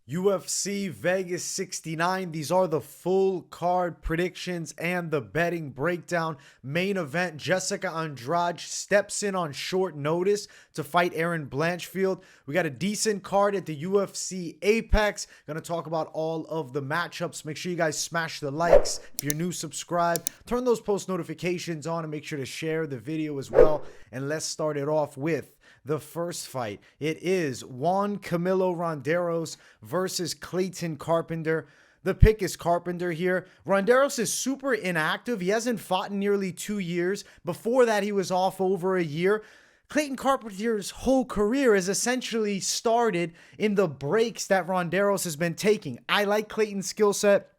UFC Vegas 69. These are the full card predictions and the betting breakdown. Main event, Jessica Andrade steps in on short notice to fight Erin Blanchfield. We got a decent card at the UFC Apex. Going to talk about all of the matchups. Make sure you guys smash the likes. If you're new, subscribe. Turn those post notifications on and make sure to share the video as well. And let's start it off with the first fight. It is Juan Camilo Ronderos versus Clayton Carpenter. The pick is Carpenter here. Ronderos is super inactive. He hasn't fought in nearly 2 years. Before that, he was off over a year. Clayton Carpenter's whole career is essentially started in the breaks that Ronderos has been taking. I like Clayton's skill set.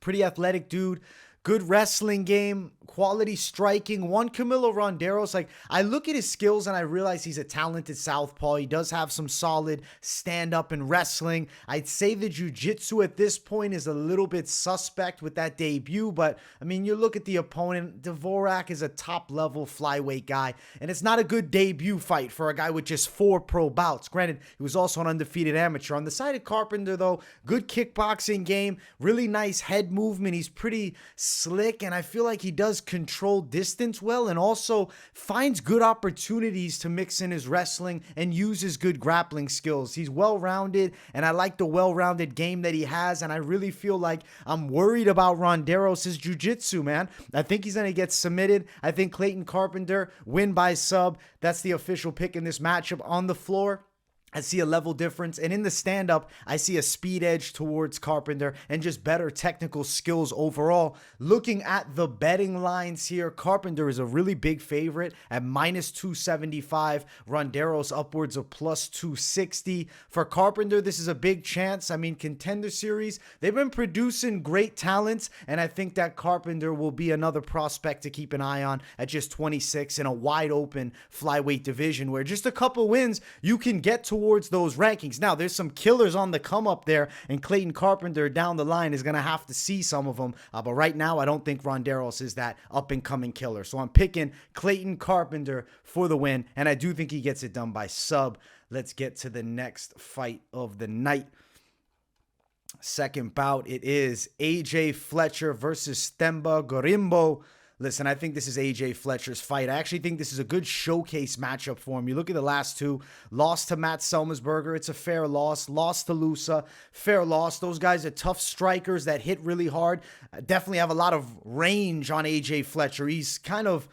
Pretty athletic dude. Good wrestling game, quality striking. Juan Camilo Ronderos, like, I look at his skills and I realize he's a talented southpaw. He does have some solid stand-up and wrestling. I'd say the jiu-jitsu at this point is a little bit suspect with that debut, but, I mean, you look at the opponent, Dvorak is a top-level flyweight guy, and it's not a good debut fight for a guy with just 4 pro bouts. Granted, he was also an undefeated amateur. On the side of Carpenter, though, good kickboxing game, really nice head movement. He's pretty slick, and I feel like he does control distance well and also finds good opportunities to mix in his wrestling and use his good grappling skills. He's well-rounded, and I like the well-rounded game that he has, and I really feel like I'm worried about Ronderos' jiu-jitsu, man. I think he's going to get submitted. I think Clayton Carpenter win by sub. That's the official pick in this matchup. On the floor, I see a level difference, and in the stand-up, I see a speed edge towards Carpenter and just better technical skills overall. Looking at the betting lines here, Carpenter is a really big favorite at minus 275. Ronderos upwards of plus 260. For Carpenter, this is a big chance. I mean, Contender Series, they've been producing great talents, and I think that Carpenter will be another prospect to keep an eye on at just 26 in a wide-open flyweight division where just a couple wins, you can get towards those rankings. Now, there's some killers on the come up there, and Clayton Carpenter down the line is going to have to see some of them. But right now, I don't think Ronderos is that up-and-coming killer. So I'm picking Clayton Carpenter for the win, and I do think he gets it done by sub. Let's get to the next fight of the night. Second bout, it is AJ Fletcher versus Themba Gorimbo. Listen, I think this is AJ Fletcher's fight. I actually think this is a good showcase matchup for him. You look at the last two. Lost to Matt Selmersberger. It's a fair loss. Lost to Lusa. Fair loss. Those guys are tough strikers that hit really hard. Definitely have a lot of range on AJ Fletcher. He's kind of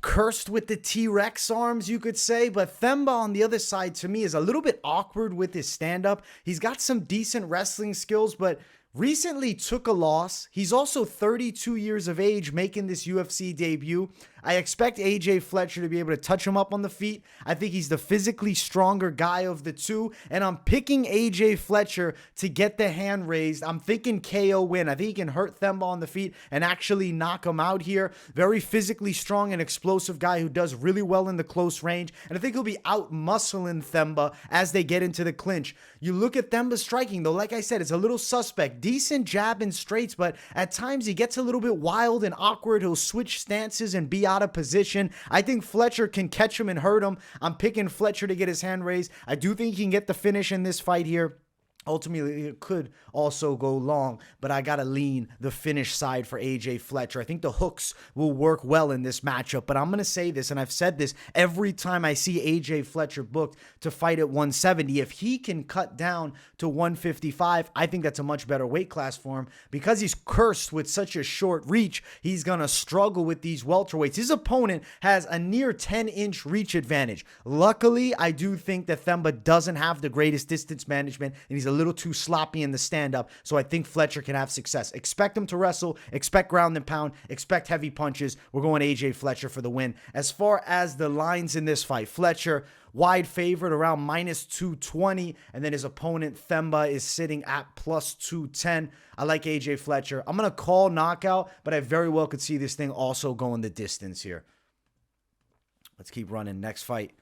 cursed with the T-Rex arms, you could say, but Themba on the other side, to me, is a little bit awkward with his stand-up. He's got some decent wrestling skills, but recently took a loss. He's also 32 years of age, making this UFC debut. I expect AJ Fletcher to be able to touch him up on the feet. I think he's the physically stronger guy of the two, and I'm picking AJ Fletcher to get the hand raised. I'm thinking KO win. I think he can hurt Themba on the feet and actually knock him out here. Very physically strong and explosive guy who does really well in the close range, and I think he'll be out-muscling Themba as they get into the clinch. You look at Themba's striking, though, like I said, it's a little suspect. Decent jab and straights, but at times he gets a little bit wild and awkward. He'll switch stances and be out of position. I think Fletcher can catch him and hurt him. I'm picking Fletcher to get his hand raised. I do think he can get the finish in this fight here. Ultimately, it could also go long, but I got to lean the finish side for AJ Fletcher. I think the hooks will work well in this matchup, but I'm going to say this, and I've said this every time I see AJ Fletcher booked to fight at 170. If he can cut down to 155, I think that's a much better weight class for him. Because he's cursed with such a short reach, he's going to struggle with these welterweights. His opponent has a near 10-inch reach advantage. Luckily, I do think that Themba doesn't have the greatest distance management, and he's a little too sloppy in the stand-up, so I think Fletcher can have success. Expect him to wrestle, expect ground and pound, expect heavy punches. We're going AJ Fletcher for the win. As far as the lines in this fight, Fletcher, wide favorite around minus 220, and then his opponent, Themba, is sitting at plus 210. I like AJ Fletcher. I'm going to call knockout, but I very well could see this thing also going the distance here. Let's keep running. Next fight.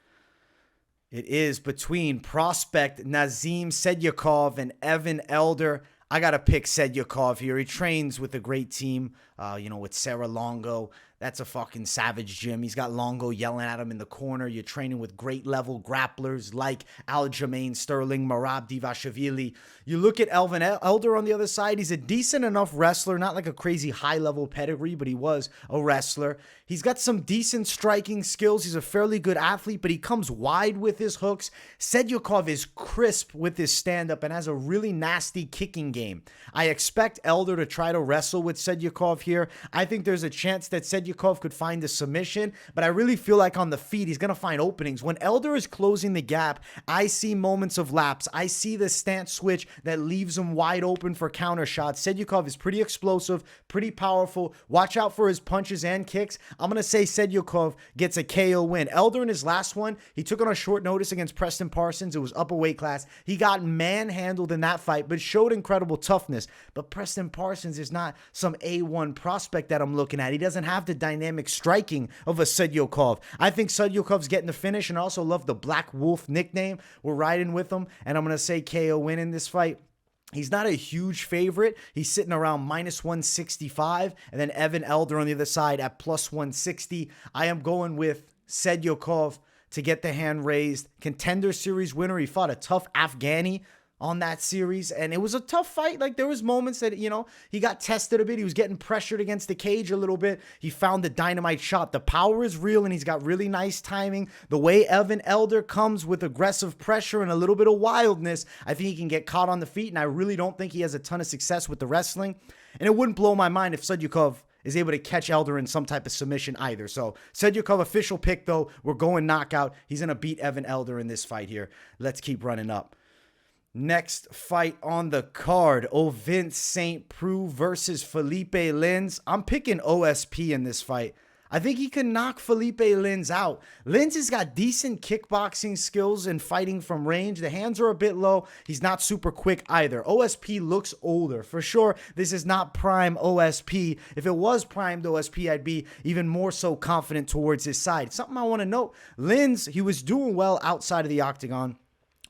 It is between prospect Nazim Sadykhov and Evan Elder. I got to pick Sadykhov here. He trains with a great team, with Sarah Longo. That's a fucking savage gym. He's got Longo yelling at him in the corner. You're training with great level grapplers like Aljamain Sterling, Merab Divashvili. You look at Elvin Elder on the other side. He's a decent enough wrestler, not like a crazy high level pedigree, but he was a wrestler. He's got some decent striking skills. He's a fairly good athlete, but he comes wide with his hooks. Sadykhov is crisp with his stand-up and has a really nasty kicking game. I expect Elder to try to wrestle with Sadykhov here. I think there's a chance that Sadykhov could find a submission, but I really feel like on the feet, he's going to find openings. When Elder is closing the gap, I see moments of lapse. I see the stance switch that leaves him wide open for counter shots. Sadykhov is pretty explosive, pretty powerful. Watch out for his punches and kicks. I'm going to say Sadykhov gets a KO win. Elder in his last one, he took it on short notice against Preston Parsons. It was upper weight class. He got manhandled in that fight, but showed incredible toughness. But Preston Parsons is not some A1 prospect that I'm looking at. He doesn't have the dynamic striking of a Sadykhov. I think Sadykhov's getting the finish, and I also love the Black Wolf nickname. We're riding with him, and I'm going to say KO win in this fight. He's not a huge favorite. He's sitting around minus 165. And then Evan Elder on the other side at plus 160. I am going with Sadykhov to get the hand raised. Contender Series winner. He fought a tough Afghani on that series, and it was a tough fight. Like, there was moments that, you know, he got tested a bit. He was getting pressured against the cage a little bit. He found the dynamite shot. The power is real, and he's got really nice timing. The way Evan Elder comes with aggressive pressure and a little bit of wildness, I think he can get caught on the feet, and I really don't think he has a ton of success with the wrestling. And it wouldn't blow my mind if Sadykhov is able to catch Elder in some type of submission either. So Sadykhov official pick, though. We're going knockout. He's going to beat Evan Elder in this fight here. Let's keep running up. Next fight on the card, Ovince St. Preux versus Philipe Lins. I'm picking OSP in this fight. I think he can knock Philipe Lins out. Lins has got decent kickboxing skills and fighting from range. The hands are a bit low. He's not super quick either. OSP looks older. For sure, this is not prime OSP. If it was primed OSP, I'd be even more so confident towards his side. Something I want to note, Lins, he was doing well outside of the octagon.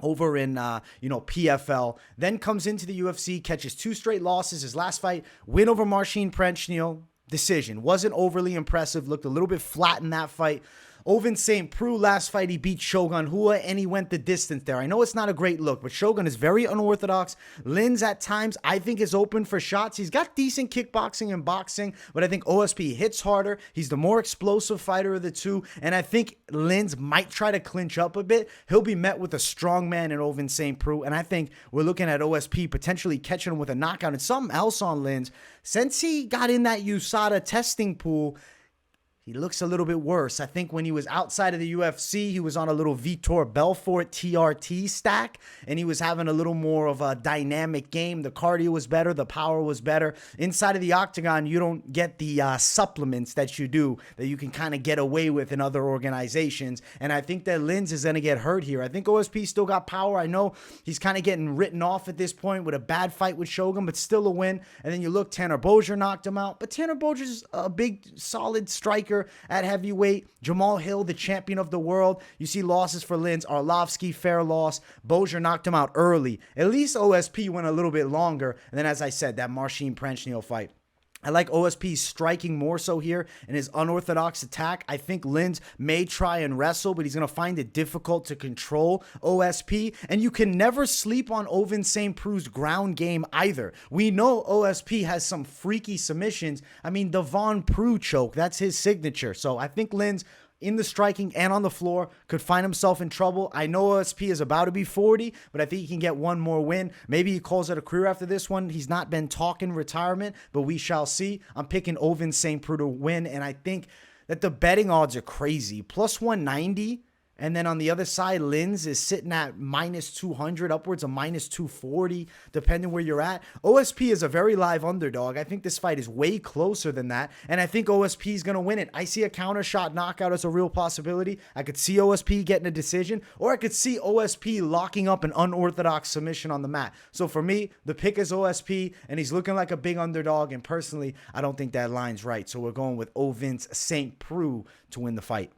Over in, PFL, then comes into the UFC, catches 2 straight losses. His last fight, win over Marcin Prachnio, decision. Wasn't overly impressive, looked a little bit flat in that fight. Ovince St. Preux, last fight, he beat Shogun Hua, and he went the distance there. I know it's not a great look, but Shogun is very unorthodox. Lins, at times, I think is open for shots. He's got decent kickboxing and boxing, but I think OSP hits harder. He's the more explosive fighter of the two, and I think Lins might try to clinch up a bit. He'll be met with a strong man in Ovince St. Preux, and I think we're looking at OSP potentially catching him with a knockout. And something else on Lins, since he got in that USADA testing pool, he looks a little bit worse. I think when he was outside of the UFC, he was on a little Vitor Belfort TRT stack, and he was having a little more of a dynamic game. The cardio was better. The power was better. Inside of the octagon, you don't get the supplements that you do, that you can kind of get away with in other organizations. And I think that Lins is going to get hurt here. I think OSP still got power. I know he's kind of getting written off at this point with a bad fight with Shogun, but still a win. And then you look, Tanner Bozier knocked him out. But Tanner Bozier's a big, solid striker at heavyweight. Jamal Hill, the champion of the world. You see losses for Lins. Arlovsky, fair loss. Bozier knocked him out early. At least OSP went a little bit longer. And then, as I said, that Marcin Prachnio fight. I like OSP's striking more so here in his unorthodox attack. I think Lins may try and wrestle, but he's going to find it difficult to control OSP. And you can never sleep on Ovince St. Preux's ground game either. We know OSP has some freaky submissions. I mean, the Von Preux choke, that's his signature. So I think Lins, in the striking and on the floor, could find himself in trouble. I know OSP is about to be 40, but I think he can get one more win. Maybe he calls it a career after this one. He's not been talking retirement, but we shall see. I'm picking Ovince St. Preux to win, and I think that the betting odds are crazy. Plus 190. And then on the other side, Lins is sitting at minus 200, upwards of minus 240, depending where you're at. OSP is a very live underdog. I think this fight is way closer than that. And I think OSP is going to win it. I see a counter shot knockout as a real possibility. I could see OSP getting a decision, or I could see OSP locking up an unorthodox submission on the mat. So for me, the pick is OSP, and he's looking like a big underdog. And personally, I don't think that line's right. So we're going with Ovince St. Preux to win the fight.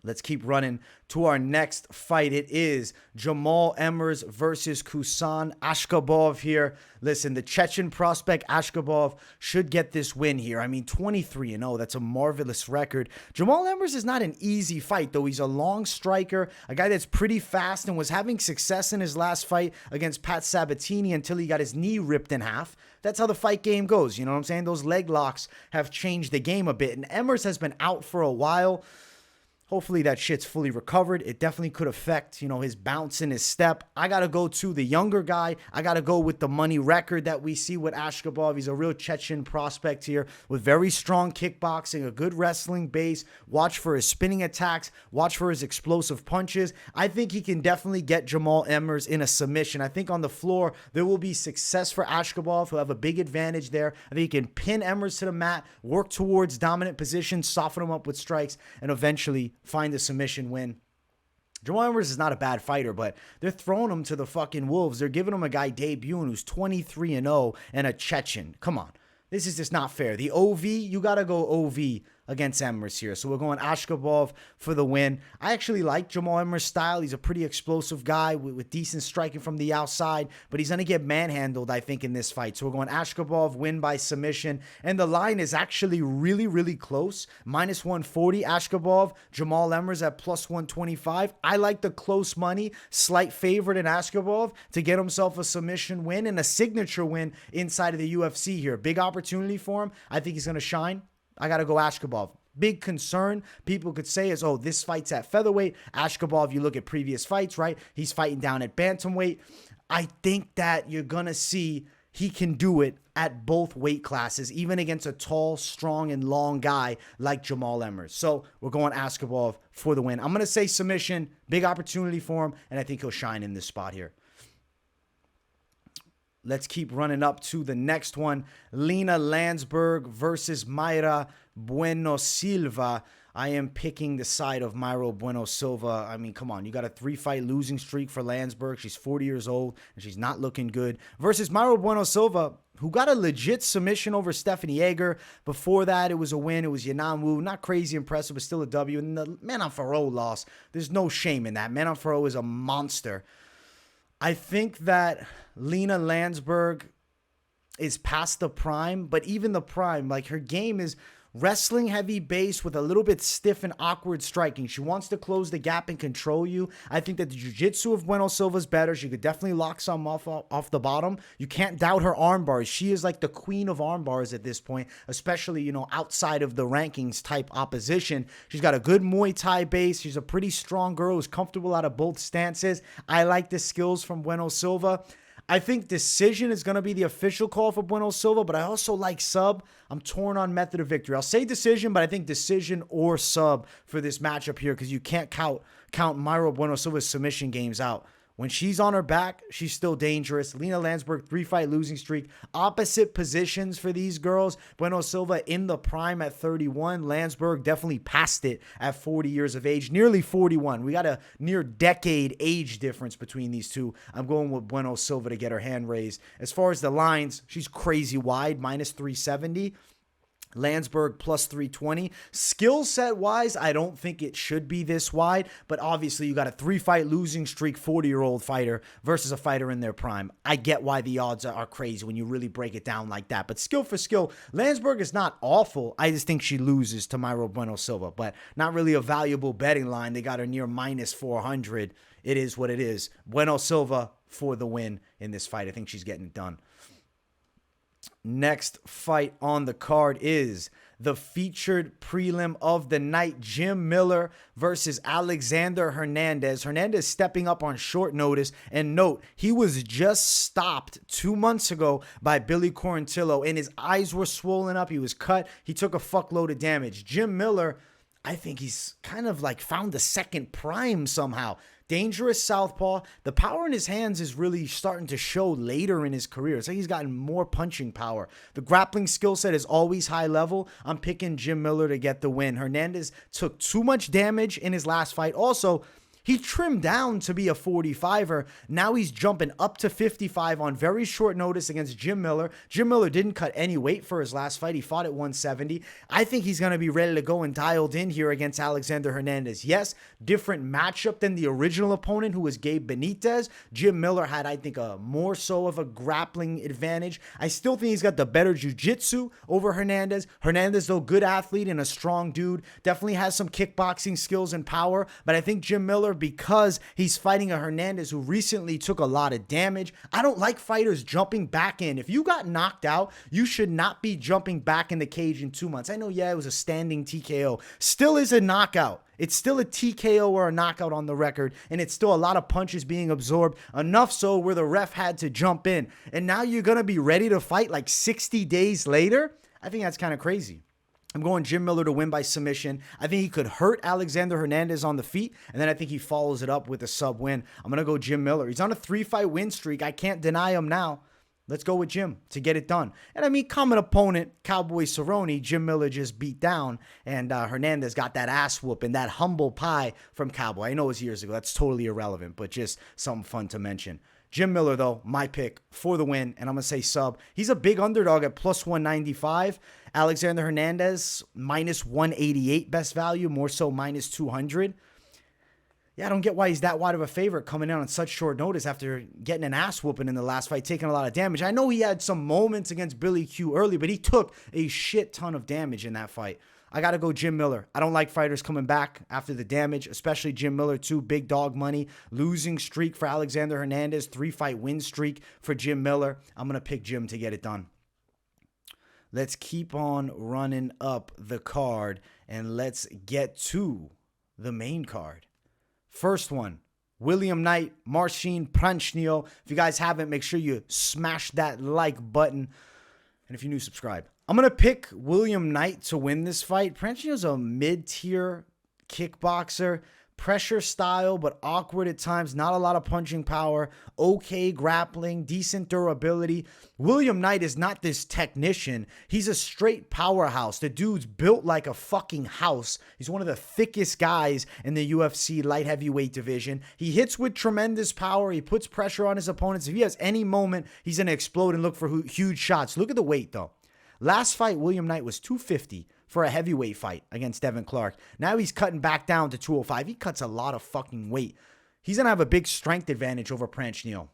Let's keep running to our next fight. It is Jamall Emmers versus Khusein Askhabov here. Listen, the Chechen prospect Askhabov should get this win here. I mean, 23-0. That's a marvelous record. Jamall Emmers is not an easy fight, though. He's a long striker, a guy that's pretty fast and was having success in his last fight against Pat Sabatini until he got his knee ripped in half. That's how the fight game goes. You know what I'm saying? Those leg locks have changed the game a bit, and Emmers has been out for a while. Hopefully that shit's fully recovered. It definitely could affect, his bounce and his step. I got to go to the younger guy. I got to go with the money record that we see with Askhabov. He's a real Chechen prospect here with very strong kickboxing, a good wrestling base. Watch for his spinning attacks. Watch for his explosive punches. I think he can definitely get Jamall Emmers in a submission. I think on the floor, there will be success for Askhabov. He'll have a big advantage there. I think he can pin Emmers to the mat, work towards dominant position, soften him up with strikes, and eventually find a submission win. Jamall Emmers is not a bad fighter, but they're throwing him to the fucking wolves. They're giving him a guy debuting who's 23-0 and a Chechen. Come on. This is just not fair. The OV, you got to go OV against Emmers here. So we're going Askhabov for the win. I actually like Jamall Emmers' style. He's a pretty explosive guy with decent striking from the outside, but he's going to get manhandled, I think, in this fight. So we're going Askhabov, win by submission. And the line is actually really, really close. -140 Askhabov, Jamall Emmers at +125. I like the close money, slight favorite in Askhabov to get himself a submission win and a signature win inside of the UFC here. Big opportunity for him. I think he's going to shine. I got to go Askhabov. Big concern people could say is, oh, this fight's at featherweight. Askhabov, you look at previous fights, right? He's fighting down at bantamweight. I think that you're going to see he can do it at both weight classes, even against a tall, strong, and long guy like Jamall Emmers. So we're going Askhabov for the win. I'm going to say submission. Big opportunity for him, and I think he'll shine in this spot here. Let's keep running up to the next one. Lina Länsberg versus Mayra Bueno Silva. I am picking the side of Mayra Bueno Silva. I mean, come on. You got a 3-fight losing streak for Länsberg. She's 40 years old, and she's not looking good. Versus Mayra Bueno Silva, who got a legit submission over Stephanie Yeager. Before that, it was a win. It was Yanan Wu. Not crazy impressive, but still a W. And the Manon Farrow loss, there's no shame in that. Manon Farrow is a monster. I think that Lina Länsberg is past the prime, but even the prime, like her game is wrestling heavy base with a little bit stiff and awkward striking. She wants to close the gap and control you. I think that the jiu-jitsu of Bueno Silva is better. She could definitely lock some off the bottom. You can't doubt her arm bars. She is like the queen of arm bars at this point, especially, outside of the rankings type opposition. She's got a good Muay Thai base. She's a pretty strong girl who's comfortable out of both stances. I like the skills from Bueno Silva. I think decision is going to be the official call for Bueno Silva, but I also like sub. I'm torn on method of victory. I'll say decision, but I think decision or sub for this matchup here because you can't count Mayra Bueno Silva's submission games out. When she's on her back, she's still dangerous. Lina Länsberg, 3-fight losing streak. Opposite positions for these girls. Bueno Silva in the prime at 31. Länsberg definitely passed it at 40 years of age. Nearly 41. We got a near decade age difference between these two. I'm going with Bueno Silva to get her hand raised. As far as the lines, she's crazy wide, -370. Länsberg +320. Skill set wise, I don't think it should be this wide, but obviously you got a 3-fight losing streak 40-year-old fighter versus a fighter in their prime. I get why the odds are crazy when you really break it down like that, but skill for skill, Länsberg is not awful. I just think she loses to Mayra Bueno Silva, but not really a valuable betting line. They got her near -400. It is what it is. Bueno Silva for the win in this fight. I think she's getting it done. Next fight on the card is the featured prelim of the night, Jim Miller versus Alexander Hernandez. Hernandez stepping up on short notice. And note, he was just stopped 2 months ago by Billy Quarantillo, and his eyes were swollen up. He was cut. He took a fuckload of damage. Jim Miller, I think he's kind of like found a second prime somehow. Dangerous southpaw. The power in his hands is really starting to show later in his career. It's like he's gotten more punching power. The grappling skill set is always high level. I'm picking Jim Miller to get the win. Hernandez took too much damage in his last fight. Also, He trimmed down to be a 45er. Now he's jumping up to 55 on very short notice against Jim Miller. Jim Miller didn't cut any weight for his last fight. He fought at 170. I think he's going to be ready to go and dialed in here against Alexander Hernandez. Yes, different matchup than the original opponent, who was Gabe Benitez. Jim Miller had, I think, a more so of a grappling advantage. I still think he's got the better jiu-jitsu over Hernandez. Hernandez, though, good athlete and a strong dude, definitely has some kickboxing skills and power. But I think Jim Miller, because he's fighting a Hernandez who recently took a lot of damage, I don't like fighters jumping back in. If you got knocked out, you should not be jumping back in the cage in 2 months. I know, yeah, it was a standing TKO. Still is a knockout. It's still a TKO or a knockout on the record, and it's still a lot of punches being absorbed, enough so where the ref had to jump in. And now you're going to be ready to fight like 60 days later? I think that's kind of crazy. I'm going Jim Miller to win by submission. I think he could hurt Alexander Hernandez on the feet, and then I think he follows it up with a sub win. I'm going to go Jim Miller. He's on a 3-fight win streak. I can't deny him now. Let's go with Jim to get it done. And I mean, common opponent, Cowboy Cerrone, Jim Miller just beat down, and Hernandez got that ass whoop and that humble pie from Cowboy. I know it was years ago. That's totally irrelevant, but just something fun to mention. Jim Miller, though, my pick for the win, and I'm going to say sub. He's a big underdog at plus 195. Alexander Hernandez, minus 188 best value, more so minus 200. Yeah, I don't get why he's that wide of a favorite coming in on such short notice after getting an ass whooping in the last fight, taking a lot of damage. I know he had some moments against Billy Q early, but he took a shit ton of damage in that fight. I got to go Jim Miller. I don't like fighters coming back after the damage, especially Jim Miller too. Big dog money. Losing streak for Alexander Hernandez. 3-fight win streak for Jim Miller. I'm going to pick Jim to get it done. Let's keep on running up the card, and let's get to the main card. First one, William Knight, Marcin Prachnio. If you guys haven't, make sure you smash that like button. And if you're new, subscribe. I'm going to pick William Knight to win this fight. Prachnio's a mid-tier kickboxer. Pressure style, but awkward at times. Not a lot of punching power. Okay grappling. Decent durability. William Knight is not this technician. He's a straight powerhouse. The dude's built like a fucking house. He's one of the thickest guys in the UFC light heavyweight division. He hits with tremendous power. He puts pressure on his opponents. If he has any moment, he's going to explode and look for huge shots. Look at the weight, though. Last fight, William Knight was 250 for a heavyweight fight against Devin Clark. Now he's cutting back down to 205. He cuts a lot of fucking weight. He's going to have a big strength advantage over Prachnio.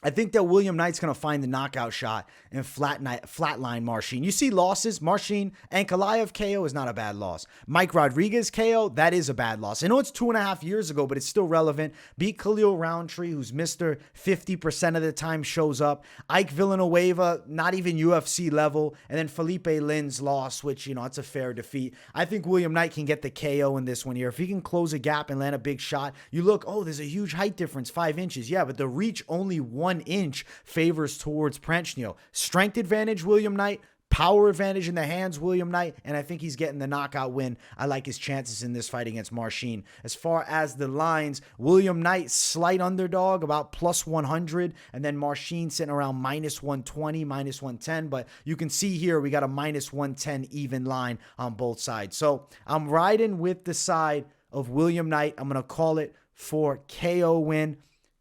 I think that William Knight's going to find the knockout shot and flatline Marcin. You see losses. Marcin Ankalaev KO is not a bad loss. Mike Rodriguez KO, that is a bad loss. I know it's 2.5 years ago, but it's still relevant. Beat Khalil Roundtree, who's Mr. 50% of the time shows up. Ike Villanueva, not even UFC level. And then Felipe Lin's loss, which, you know, it's a fair defeat. I think William Knight can get the KO in this one here. If he can close a gap and land a big shot, you look, oh, there's a huge height difference, 5 inches. Yeah, but the reach only 1 inch favors towards Prachnio. Strength advantage, William Knight. Power advantage in the hands, William Knight. And I think he's getting the knockout win. I like his chances in this fight against Marcin. As far as the lines, William Knight, slight underdog, about plus 100. And then Marcin sitting around minus 120, minus 110. But you can see here, we got a minus 110 even line on both sides. So I'm riding with the side of William Knight. I'm going to call it for KO win.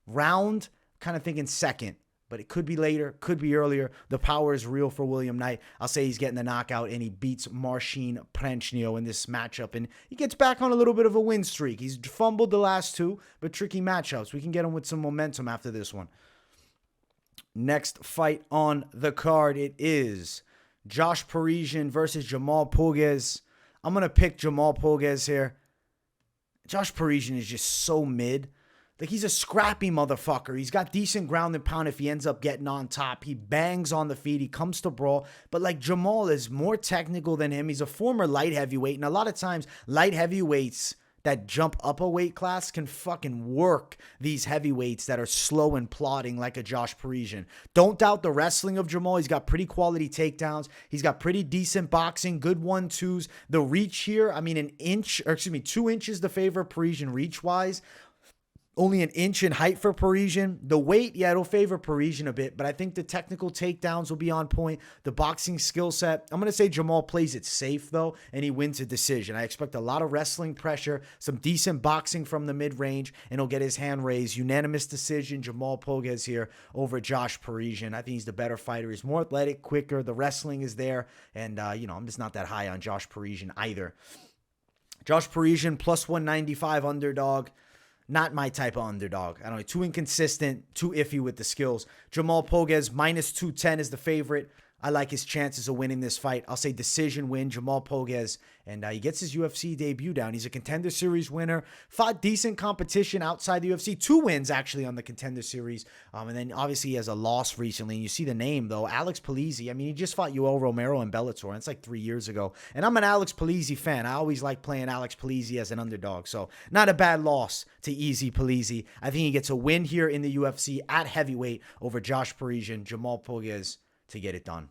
Round, kind of thinking second, but it could be later, could be earlier. The power is real for William Knight. I'll say he's getting the knockout, and he beats Marcin Prachnio in this matchup, and he gets back on a little bit of a win streak. He's fumbled the last two, but tricky matchups. We can get him with some momentum after this one. Next fight on the card, it is Josh Parisian versus Jamall Pogues. I'm going to pick Jamall Pogues here. Josh Parisian is just so mid. Like, he's a scrappy motherfucker. He's got decent ground and pound if he ends up getting on top. He bangs on the feet. He comes to brawl. But, like, Jamall is more technical than him. He's a former light heavyweight. And a lot of times, light heavyweights that jump up a weight class can fucking work these heavyweights that are slow and plodding like a Josh Parisian. Don't doubt the wrestling of Jamall. He's got pretty quality takedowns. He's got pretty decent boxing, good 1-2s. The reach here, I mean, 2 inches to favor Parisian reach-wise. Only an inch in height for Parisian. The weight, yeah, it'll favor Parisian a bit, but I think the technical takedowns will be on point. The boxing skill set, I'm going to say Jamal plays it safe, though, and he wins a decision. I expect a lot of wrestling pressure, some decent boxing from the mid-range, and he'll get his hand raised. Unanimous decision, Jamal Pogues here over Josh Parisian. I think he's the better fighter. He's more athletic, quicker. The wrestling is there, and, I'm just not that high on Josh Parisian either. Josh Parisian, plus 195 underdog. Not my type of underdog. I don't know. Too inconsistent, too iffy with the skills. Jamal Pogues, minus 210 is the favorite. I like his chances of winning this fight. I'll say decision win, Jamal Pogues. And he gets his UFC debut down. He's a Contender Series winner. Fought decent competition outside the UFC. 2 wins, actually, on the Contender Series. And then, obviously, he has a loss recently. And you see the name, though. Alex Polizzi. I mean, he just fought Yoel Romero in Bellator. And it's like 3 years ago. And I'm an Alex Polizzi fan. I always like playing Alex Polizzi as an underdog. So, not a bad loss to Easy Polizzi. I think he gets a win here in the UFC at heavyweight over Josh Parisian, Jamal Pogues, to get it done.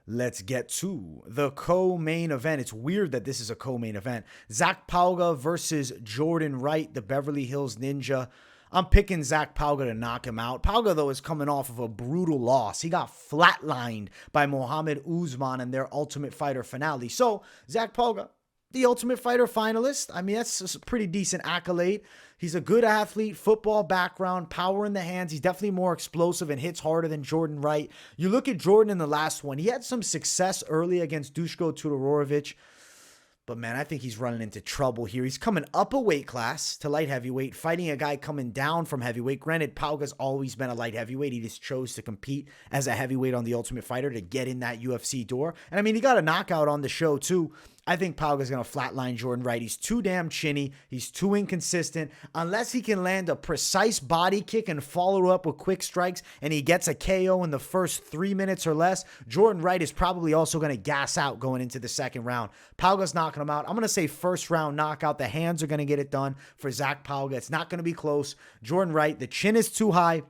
Let's get to the co-main event. It's weird that this is a co-main event. Zach Pauga versus Jordan Wright, the Beverly Hills Ninja. I'm picking Zach Pauga to knock him out. Pauga, though, is coming off of a brutal loss. He got flatlined by Mohammed Usman in their Ultimate Fighter finale. So, Zach Pauga, the Ultimate Fighter finalist. I mean, that's a pretty decent accolade. He's a good athlete, football background, power in the hands. He's definitely more explosive and hits harder than Jordan Wright. You look at Jordan in the last one. He had some success early against Dushko Tudorovic. But, man, I think he's running into trouble here. He's coming up a weight class to light heavyweight, fighting a guy coming down from heavyweight. Granted, Pauga's always been a light heavyweight. He just chose to compete as a heavyweight on the Ultimate Fighter to get in that UFC door. And, I mean, he got a knockout on the show, too. I think Pauga's going to flatline Jordan Wright. He's too damn chinny. He's too inconsistent. Unless he can land a precise body kick and follow up with quick strikes and he gets a KO in the first 3 minutes or less, Jordan Wright is probably also going to gas out going into the second round. Pauga's knocking him out. I'm going to say first round knockout. The hands are going to get it done for Zach Pauga. It's not going to be close. Jordan Wright, the chin is too high.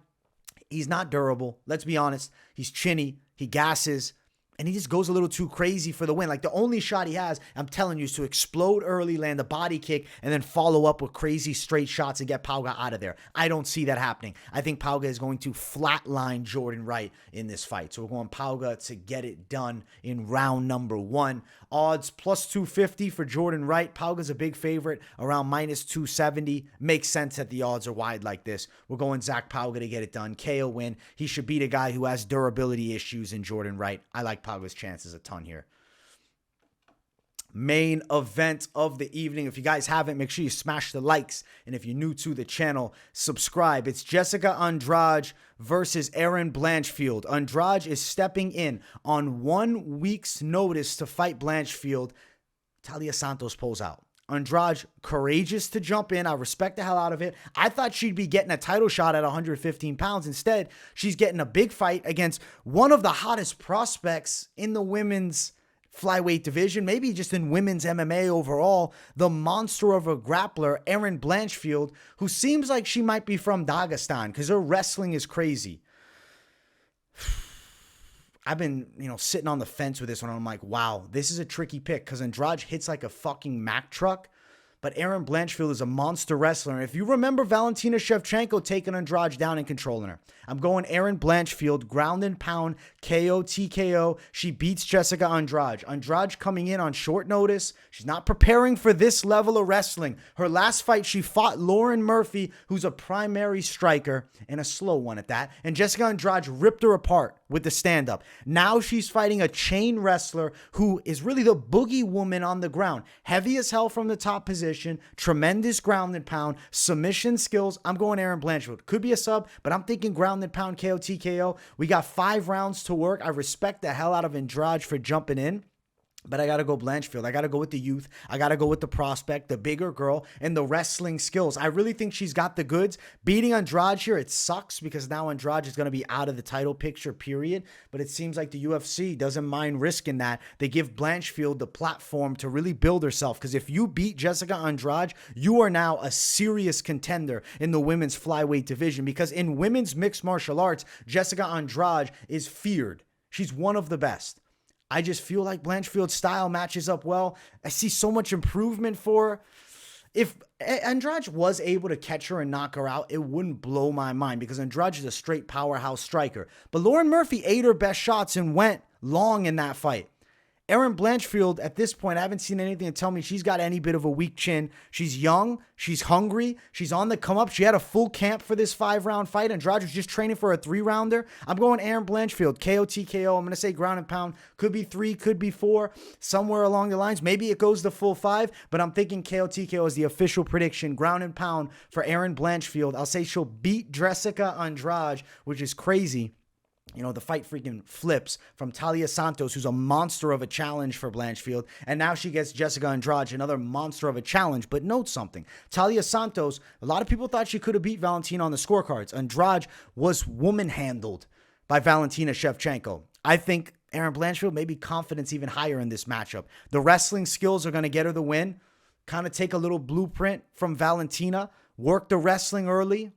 He's not durable. Let's be honest. He's chinny. He gasses. And he just goes a little too crazy for the win. Like, the only shot he has, I'm telling you, is to explode early, land a body kick, and then follow up with crazy straight shots and get Pauga out of there. I don't see that happening. I think Pauga is going to flatline Jordan Wright in this fight. So we're going Pauga to get it done in round number 1. Odds plus 250 for Jordan Wright. Pauga's a big favorite, around minus 270. Makes sense that the odds are wide like this. We're going Zach Pauga to get it done. KO win. He should beat a guy who has durability issues in Jordan Wright. I like Pauga's chances a ton here. Main event of the evening. If you guys haven't, make sure you smash the likes. And if you're new to the channel, subscribe. It's Jessica Andrade versus Erin Blanchfield. Andrade is stepping in on 1 week's notice to fight Blanchfield. Talia Santos pulls out. Andrade, courageous to jump in. I respect the hell out of it. I thought she'd be getting a title shot at 115 pounds. Instead, she's getting a big fight against one of the hottest prospects in the women's flyweight division, maybe just in women's MMA overall, the monster of a grappler, Erin Blanchfield, who seems like she might be from Dagestan because her wrestling is crazy. I've been, sitting on the fence with this one. I'm like, wow, this is a tricky pick because Andrade hits like a fucking Mack truck. But Erin Blanchfield is a monster wrestler. And if you remember Valentina Shevchenko taking Andrade down and controlling her, I'm going Erin Blanchfield, ground and pound, KO, TKO. She beats Jessica Andrade. Andrade coming in on short notice. She's not preparing for this level of wrestling. Her last fight, she fought Lauren Murphy, who's a primary striker, and a slow one at that. And Jessica Andrade ripped her apart with the stand-up. Now she's fighting a chain wrestler who is really the boogie woman on the ground. Heavy as hell from the top position, tremendous ground and pound, submission skills. I'm going Erin Blanchfield. Could be a sub, but I'm thinking ground and pound KO, TKO. We got 5 rounds to work. I respect the hell out of Andrade for jumping in. But I got to go Blanchfield. I got to go with the youth. I got to go with the prospect, the bigger girl, and the wrestling skills. I really think she's got the goods. Beating Andrade here, it sucks because now Andrade is going to be out of the title picture, period. But it seems like the UFC doesn't mind risking that. They give Blanchfield the platform to really build herself. Because if you beat Jessica Andrade, you are now a serious contender in the women's flyweight division. Because in women's mixed martial arts, Jessica Andrade is feared. She's one of the best. I just feel like Blanchfield's style matches up well. I see so much improvement for her. If Andrade was able to catch her and knock her out, it wouldn't blow my mind because Andrade is a straight powerhouse striker. But Lauren Murphy ate her best shots and went long in that fight. Erin Blanchfield, at this point, I haven't seen anything to tell me she's got any bit of a weak chin. She's young. She's hungry. She's on the come up. She had a full camp for this 5-round fight. Andrade was just training for a 3-rounder. I'm going Erin Blanchfield, KO, TKO. I'm going to say ground and pound. Could be 3, could be 4, somewhere along the lines. Maybe it goes the full 5, but I'm thinking KO, TKO is the official prediction. Ground and pound for Erin Blanchfield. I'll say she'll beat Jessica Andrade, which is crazy. You know, the fight freaking flips from Talia Santos, who's a monster of a challenge for Blanchfield. And now she gets Jessica Andrade, another monster of a challenge. But note something. Talia Santos, a lot of people thought she could have beat Valentina on the scorecards. Andrade was woman-handled by Valentina Shevchenko. I think Erin Blanchfield, maybe confidence even higher in this matchup. The wrestling skills are going to get her the win. Kind of take a little blueprint from Valentina. Work the wrestling early.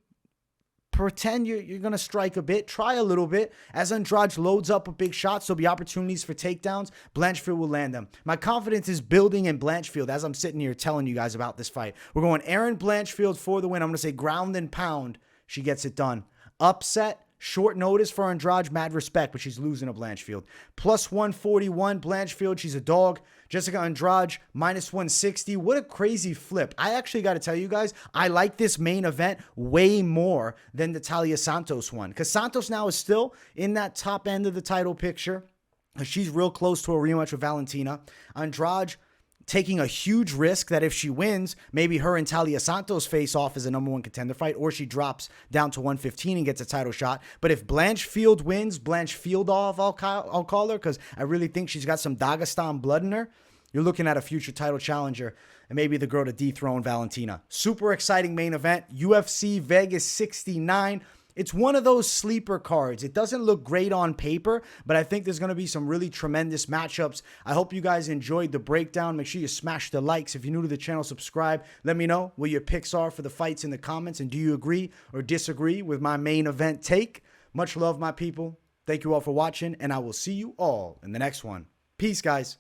Pretend you're going to strike a bit. Try a little bit. As Andrade loads up with big shots, there'll be opportunities for takedowns. Blanchfield will land them. My confidence is building in Blanchfield as I'm sitting here telling you guys about this fight. We're going Erin Blanchfield for the win. I'm going to say ground and pound. She gets it done. Upset. Short notice for Andrade, mad respect, but she's losing to Blanchfield. Plus 141, Blanchfield, she's a dog. Jessica Andrade, minus 160. What a crazy flip. I actually got to tell you guys, I like this main event way more than the Talia Santos one. Because Santos now is still in that top end of the title picture. She's real close to a rematch with Valentina. Andrade taking a huge risk that if she wins, maybe her and Talia Santos face off as a number 1 contender fight, or she drops down to 115 and gets a title shot. But if Blanchfield wins, Blanchfieldov, I'll call her, because I really think she's got some Dagestan blood in her. You're looking at a future title challenger and maybe the girl to dethrone Valentina. Super exciting main event, UFC Vegas 69. It's one of those sleeper cards. It doesn't look great on paper, but I think there's going to be some really tremendous matchups. I hope you guys enjoyed the breakdown. Make sure you smash the likes. If you're new to the channel, subscribe. Let me know what your picks are for the fights in the comments, and do you agree or disagree with my main event take? Much love, my people. Thank you all for watching, and I will see you all in the next one. Peace, guys.